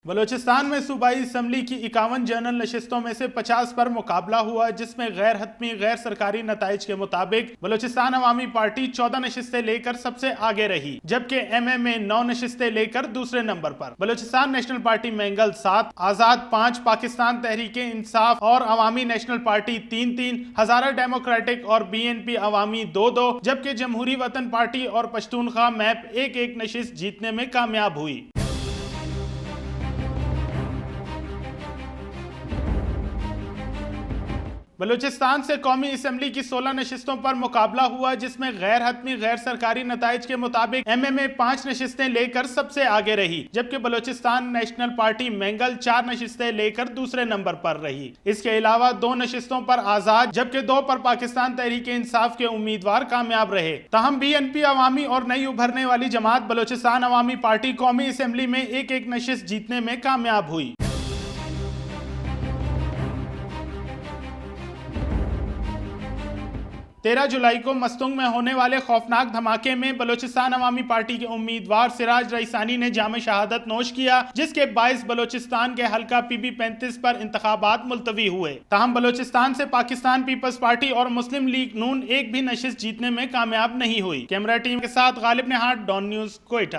بلوچستان میں صوبائی اسمبلی کی 51 جنرل نشستوں میں سے 50 پر مقابلہ ہوا، جس میں غیر حتمی غیر سرکاری نتائج کے مطابق بلوچستان عوامی پارٹی 14 نشستیں لے کر سب سے آگے رہی، جبکہ ایم ایم اے 9 نشستیں لے کر دوسرے نمبر پر۔ بلوچستان نیشنل پارٹی مینگل 7، آزاد 5، پاکستان تحریک انصاف اور عوامی نیشنل پارٹی 3-3، ہزارہ ڈیموکریٹک اور بی این پی عوامی 2-2، جبکہ جمہوری وطن پارٹی اور پشتونخوا میپ 1-1 نشست جیتنے میں کامیاب ہوئی۔ بلوچستان سے قومی اسمبلی کی 16 نشستوں پر مقابلہ ہوا، جس میں غیر حتمی غیر سرکاری نتائج کے مطابق ایم ایم اے 5 نشستیں لے کر سب سے آگے رہی، جبکہ بلوچستان نیشنل پارٹی مینگل 4 نشستیں لے کر دوسرے نمبر پر رہی۔ اس کے علاوہ 2 نشستوں پر آزاد جبکہ 2 پر پاکستان تحریک انصاف کے امیدوار کامیاب رہے۔ تاہم بی این پی عوامی اور نئی ابھرنے والی جماعت بلوچستان عوامی پارٹی قومی اسمبلی میں 1-1 نشست جیتنے میں کامیاب ہوئی۔ 13 جولائی کو مستونگ میں ہونے والے خوفناک دھماکے میں بلوچستان عوامی پارٹی کے امیدوار سراج رئیسانی نے جام شہادت نوش کیا، جس کے باعث بلوچستان کے حلقہ پی بی 35 پر انتخابات ملتوی ہوئے۔ تاہم بلوچستان سے پاکستان پیپلز پارٹی اور مسلم لیگ نون ایک بھی نشست جیتنے میں کامیاب نہیں ہوئی۔ کیمرہ ٹیم کے ساتھ غالب نہاد، ڈان نیوز، کوئٹہ۔